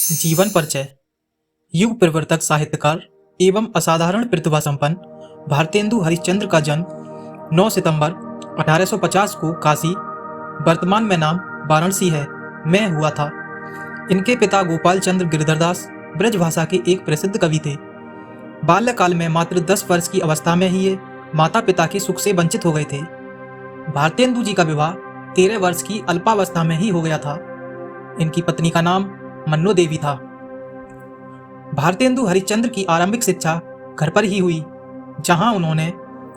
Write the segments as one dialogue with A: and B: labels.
A: जीवन परिचय। युग प्रवर्तक, साहित्यकार एवं असाधारण प्रतिभा संपन्न भारतेंदु हरिश्चंद्र का जन्म 9 सितंबर 1850 को काशी, वर्तमान में नाम वाराणसी है, में हुआ था। इनके पिता गोपाल चंद्र गिरधरदास ब्रजभाषा के एक प्रसिद्ध कवि थे। बाल्यकाल में मात्र 10 वर्ष की अवस्था में ही ये माता पिता के सुख से वंचित हो गए थे। भारतेंदु जी का विवाह 13 वर्ष की अल्पावस्था में ही हो गया था। इनकी पत्नी का नाम मन्नो देवी था। भारतेंदु हरिश्चंद्र की आरंभिक शिक्षा घर पर ही हुई, जहां उन्होंने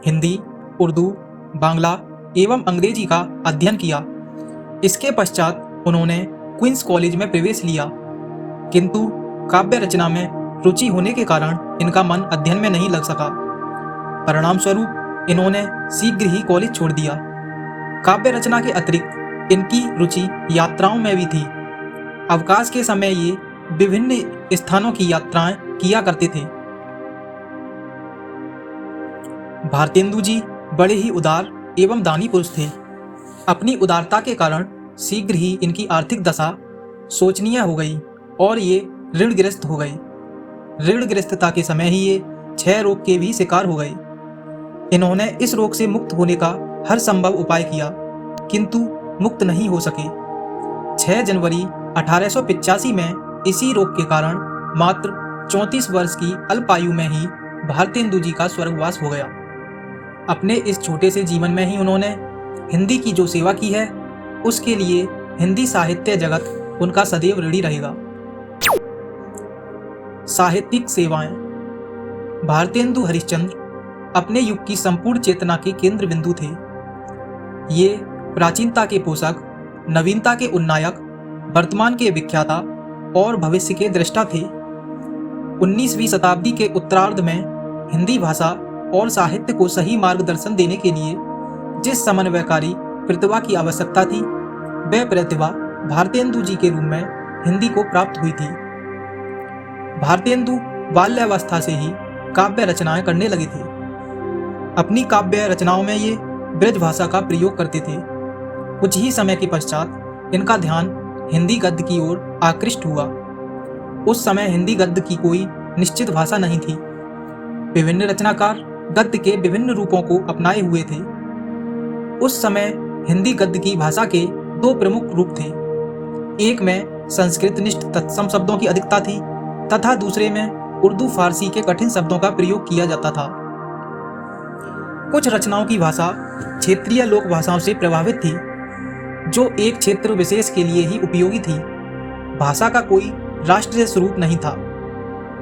A: हिंदी, उर्दू, बांग्ला एवं अंग्रेजी का अध्ययन किया। इसके पश्चात उन्होंने क्वींस कॉलेज में प्रवेश लिया, किंतु काव्य रचना में रुचि होने के कारण इनका मन अध्ययन में नहीं लग सका। परिणाम स्वरूप इन्होंने शीघ्र ही कॉलेज छोड़ दिया। काव्य रचना के अतिरिक्त इनकी रुचि यात्राओं में भी थी। अवकाश के समय ये विभिन्न स्थानों की यात्राएं किया करते थे। भारतेंदु जी बड़े ही उदार एवं दानी पुरुष थे। अपनी उदारता के कारण शीघ्र ही इनकी आर्थिक दशा शोचनीय हो गई और ये ऋणग्रस्त हो गए। ऋणग्रस्तता के समय ही ये क्षय रोग के भी शिकार हो गए। इन्होंने इस रोग से मुक्त होने का हर संभव उपाय किया, किंतु मुक्त नहीं हो सके। 6 जनवरी 1885 में इसी रोग के कारण मात्र 34 वर्ष की अल्प आयु में ही भारतेंदु जी का स्वर्गवास हो गया। अपने इस छोटे से जीवन में ही उन्होंने हिंदी की जो सेवा की है, उसके लिए हिंदी साहित्य जगत उनका सदैव ऋणी रहेगा। साहित्यिक सेवाएं। भारतेंदु हरिश्चंद्र अपने युग की संपूर्ण चेतना के केंद्र बिंदु थे। ये प्राचीनता के पोषक, नवीनता के उन्नायक, वर्तमान के विख्याता और भविष्य के दृष्टा थे। 19वीं शताब्दी के उत्तरार्ध में हिंदी भाषा और साहित्य को सही मार्गदर्शन देने के लिए जिस समन्वयकारी प्रतिभा की आवश्यकता थी, वह प्रतिभा भारतेंदु जी के रूप में हिंदी को प्राप्त हुई थी। भारतेंदु बाल्यावस्था से ही काव्य रचनाएं करने लगे थे। अपनी काव्य रचनाओं में ये ब्रजभाषा का प्रयोग करते थे। कुछ ही समय के पश्चात इनका ध्यान हिंदी गद्य की ओर आकृष्ट हुआ। उस समय हिंदी गद्य की कोई निश्चित भाषा नहीं थी। विभिन्न रचनाकार गद्य के विभिन्न रूपों को अपनाए हुए थे। उस समय हिंदी गद्य की भाषा के 2 प्रमुख रूप थे। एक में संस्कृतनिष्ठ तत्सम शब्दों की अधिकता थी तथा दूसरे में उर्दू फारसी के कठिन शब्दों का प्रयोग किया जाता था। कुछ रचनाओं की भाषा क्षेत्रीय लोक भाषाओं से प्रभावित थी, जो एक क्षेत्र विशेष के लिए ही उपयोगी थी। भाषा का कोई राष्ट्रीय स्वरूप नहीं था।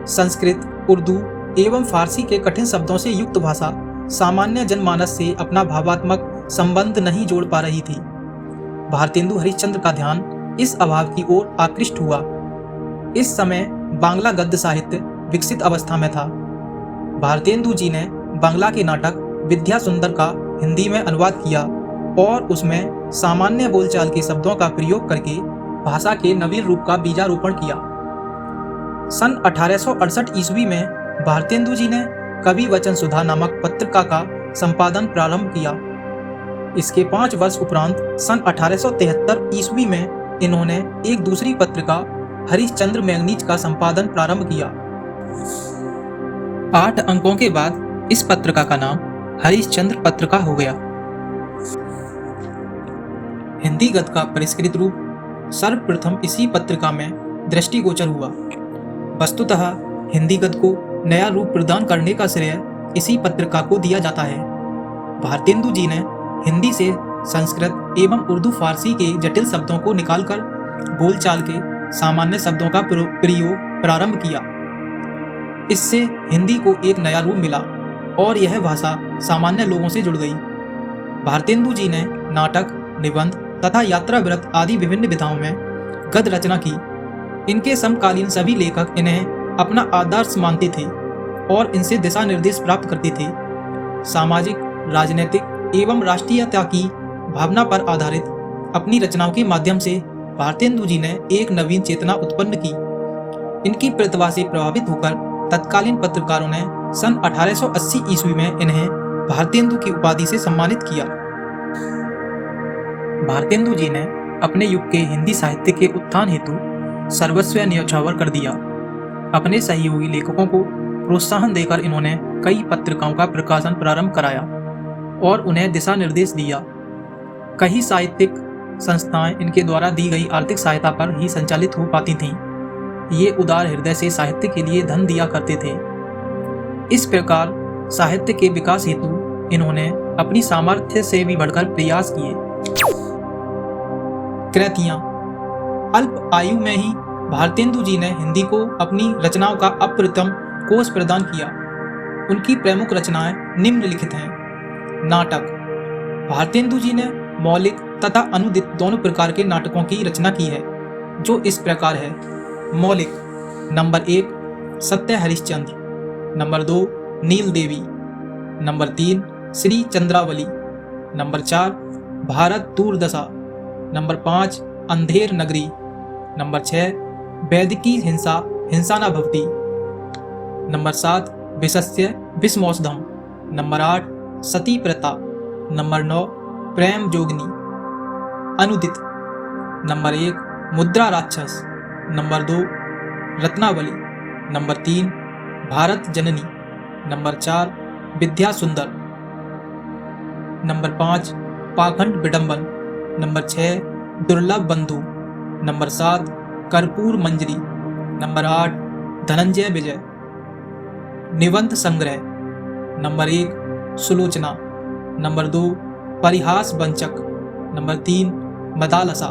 A: संस्कृत, उर्दू एवं फारसी के कठिन शब्दों से युक्त भाषा सामान्य जनमानस से अपना भावात्मक संबंध नहीं जोड़ पा रही थी। भारतेंदु हरिश्चंद्र का ध्यान इस अभाव की ओर आकृष्ट हुआ। इस समय बांग्ला गद्य साहित्य विकसित अवस्था में था। भारतेंदु जी ने बांग्ला के नाटक विद्या सुंदर का हिंदी में अनुवाद किया और उसमें सामान्य बोलचाल के शब्दों का प्रयोग करके भाषा के नवीन रूप का बीजारोपण किया। सन 1868 ईस्वी में भारतेंदु जी ने कवि वचन सुधा नामक पत्रिका का संपादन प्रारंभ किया। इसके 5 वर्ष उपरांत सन 1873 ईस्वी में इन्होंने एक दूसरी पत्रिका हरिश्चंद्र मैगनीज का संपादन प्रारंभ किया। 8 अंकों के बाद इस पत्रिका का नाम हरिश्चंद्र पत्रिका हो गया। हिंदी गद्य का परिष्कृत रूप सर्वप्रथम इसी पत्रिका में दृष्टिगोचर हुआ। वस्तुतः हिंदी गद्य को नया रूप प्रदान करने का श्रेय इसी पत्रिका को दिया जाता है। भारतेंदु जी ने हिंदी से संस्कृत एवं उर्दू फारसी के जटिल शब्दों को निकालकर बोलचाल के सामान्य शब्दों का प्रयोग प्रारंभ किया। इससे हिंदी को एक नया रूप मिला और यह भाषा सामान्य लोगों से जुड़ गई। भारतेंदु जी ने नाटक, निबंध तथा यात्रा व्रत आदि विभिन्न विधाओं में गद्य रचना की। इनके समकालीन सभी लेखक इन्हें अपना आदर्श मानते थे और इनसे दिशा निर्देश प्राप्त करते थे। सामाजिक, राजनीतिक एवं राष्ट्रीयता की भावना पर आधारित अपनी रचनाओं के माध्यम से भारतेंदु जी ने एक नवीन चेतना उत्पन्न की। इनकी प्रतिभा से प्रभावित होकर तत्कालीन पत्रकारों ने सन 1880 ईस्वी में इन्हें भारतेंदु की उपाधि से सम्मानित किया। भारतेंदु जी ने अपने युग के हिंदी साहित्य के उत्थान हेतु सर्वस्व न्यौछावर कर दिया। अपने सहयोगी लेखकों को प्रोत्साहन देकर इन्होंने कई पत्रिकाओं का प्रकाशन प्रारंभ कराया और उन्हें दिशा निर्देश दिया। कई साहित्यिक संस्थाएं इनके द्वारा दी गई आर्थिक सहायता पर ही संचालित हो पाती थीं। ये उदार हृदय से साहित्य के लिए धन दिया करते थे। इस प्रकार साहित्य के विकास हेतु इन्होंने अपनी सामर्थ्य से भी बढ़कर प्रयास किए। कृतियां। अल्प आयु में ही भारतेंदु जी ने हिंदी को अपनी रचनाओं का अप्रतिम कोश प्रदान किया। उनकी प्रमुख रचनाएं निम्नलिखित हैं। नाटक। भारतेंदु जी ने मौलिक तथा अनुदित दोनों प्रकार के नाटकों की रचना की है, जो इस प्रकार है। मौलिक। Number 1 Satya Harishchandra, number 2 Neel Devi, number 3 Shri Chandravali, number 4 Bharat Durdasha, number 5 Andher नगरी, नंबर 6 वैदिकी हिंसा हिंसा न भवती, नंबर 7 विशस्य विषमौषधम, नंबर 8 सती प्रथा, नंबर 9 प्रेम जोगनी। अनुदित। नंबर 1 मुद्रा राक्षस, नंबर 2 रत्नावली, नंबर 3 भारत जननी, नंबर 4 विद्या सुंदर, नंबर 5 पाखंड विडंबन, नंबर 6 दुर्लभ बंधु, नंबर 7 कर्पूर मंजरी, नंबर 8 धनंजय विजय। निबंध संग्रह। Number 1 Sulochana, number 2 Parihas Vanchak, number 3 Madalasa,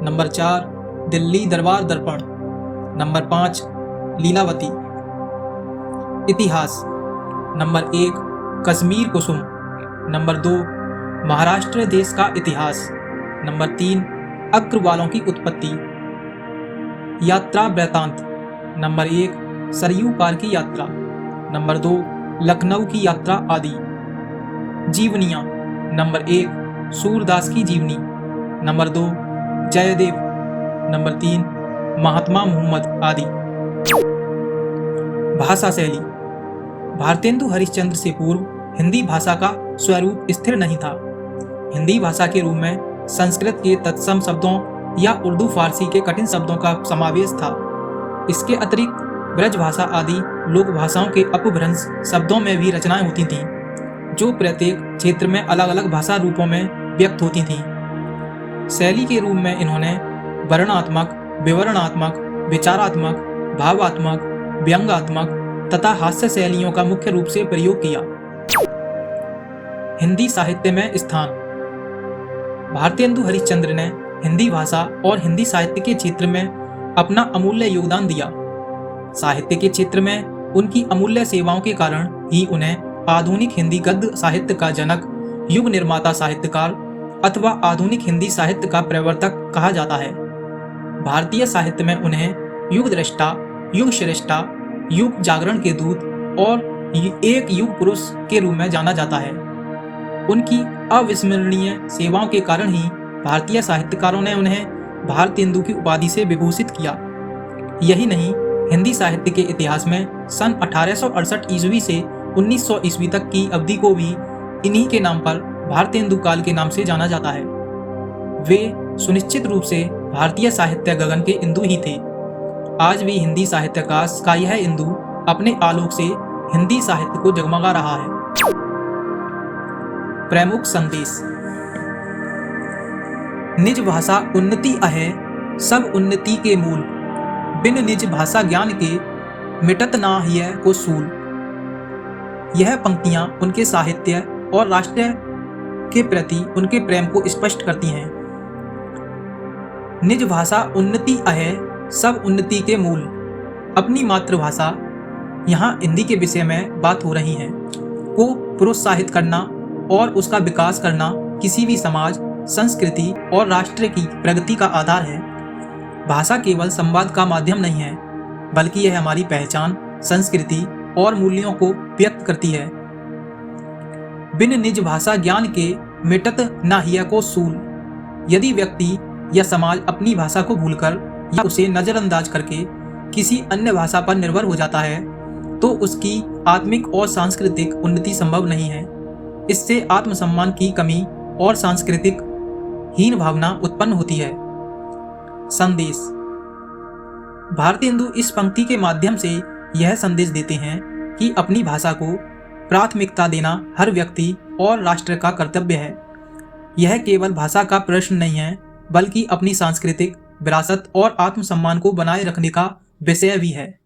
A: number 4 Delhi Darbar Darpan, number 5 Lilavati. इतिहास। नंबर 1 कश्मीर कुसुम, नंबर 2 महाराष्ट्र देश का इतिहास, नंबर 3 अग्रवालों की उत्पत्ति। यात्रा वृत्तांत। नंबर 1 सरयू पार की यात्रा, नंबर 2 लखनऊ की यात्रा आदि। जीवनियाँ। नंबर 1 सूरदास की जीवनी, नंबर 2 जयदेव, नंबर 3 महात्मा मोहम्मद आदि। भाषा शैली। भारतेंदु हरिश्चंद्र से पूर्व हिंदी भाषा का स्वरूप स्थिर नहीं था। हिंदी भाषा के रूप में संस्कृत के तत्सम शब्दों या उर्दू फारसी के कठिन शब्दों का समावेश था। इसके अतिरिक्त ब्रज भाषा आदि लोक भाषाओं के अपभ्रंश शब्दों में भी रचनाएं होती थीं, जो प्रत्येक क्षेत्र में अलग अलग भाषा रूपों में व्यक्त होती थीं। शैली के रूप में इन्होंने वर्णनात्मक, विवरणात्मक, विचारात्मक, भावात्मक, व्यंग्यात्मक तथा हास्य शैलियों का मुख्य रूप से प्रयोग किया। हिंदी साहित्य में स्थान। भारतेंदु हरिश्चंद्र ने हिंदी भाषा और हिंदी साहित्य के क्षेत्र में अपना अमूल्य योगदान दिया। साहित्य के क्षेत्र में उनकी अमूल्य सेवाओं के कारण ही उन्हें आधुनिक हिंदी गद्य साहित्य का जनक, युग निर्माता साहित्यकार अथवा आधुनिक हिंदी साहित्य का प्रवर्तक कहा जाता है। भारतीय साहित्य में उन्हें युग दृष्टा, युग श्रेष्ठा, युग जागरण के दूत और एक युग पुरुष के रूप में जाना जाता है। उनकी अविस्मरणीय सेवाओं के कारण ही भारतीय साहित्यकारों ने उन्हें भारतेंदु की उपाधि से विभूषित किया। यही नहीं, हिंदी साहित्य के इतिहास में सन 1868 ईस्वी से 1900 ईस्वी तक की अवधि को भी इन्हीं के नाम पर भारतेंदु काल के नाम से जाना जाता है। वे सुनिश्चित रूप से भारतीय साहित्य गगन के इंदु ही थे। आज भी हिंदी साहित्याकाश का यह इंदु अपने आलोक से हिंदी साहित्य को जगमगा रहा है। प्रमुख संदेश। निज भाषा उन्नति अहे सब उन्नति के मूल, बिन निज भाषा ज्ञान के मिटत ना हिय को सूल। यह पंक्तियां उनके साहित्य और राष्ट्र के प्रति उनके प्रेम को स्पष्ट करती हैं। निज भाषा उन्नति अहे सब उन्नति के मूल। अपनी मातृभाषा, यहाँ हिंदी के विषय में बात हो रही है, को प्रोत्साहित करना और उसका विकास करना किसी भी समाज, संस्कृति और राष्ट्र की प्रगति का आधार है। भाषा केवल संवाद का माध्यम नहीं है, बल्कि यह हमारी पहचान, संस्कृति और मूल्यों को व्यक्त करती है। बिन निज भाषा ज्ञान के मिटत ना हिय को सूल। यदि व्यक्ति या समाज अपनी भाषा को भूलकर या उसे नजरअंदाज करके किसी अन्य भाषा पर निर्भर हो जाता है, तो उसकी आत्मिक और सांस्कृतिक उन्नति संभव नहीं है। इससे आत्मसम्मान की कमी और सांस्कृतिक हीन भावना उत्पन्न होती है। संदेश। भारतीय हिंदू इस पंक्ति के माध्यम से यह संदेश देते हैं कि अपनी भाषा को प्राथमिकता देना हर व्यक्ति और राष्ट्र का कर्तव्य है। यह केवल भाषा का प्रश्न नहीं है, बल्कि अपनी सांस्कृतिक विरासत और आत्मसम्मान को बनाए रखने का विषय भी है।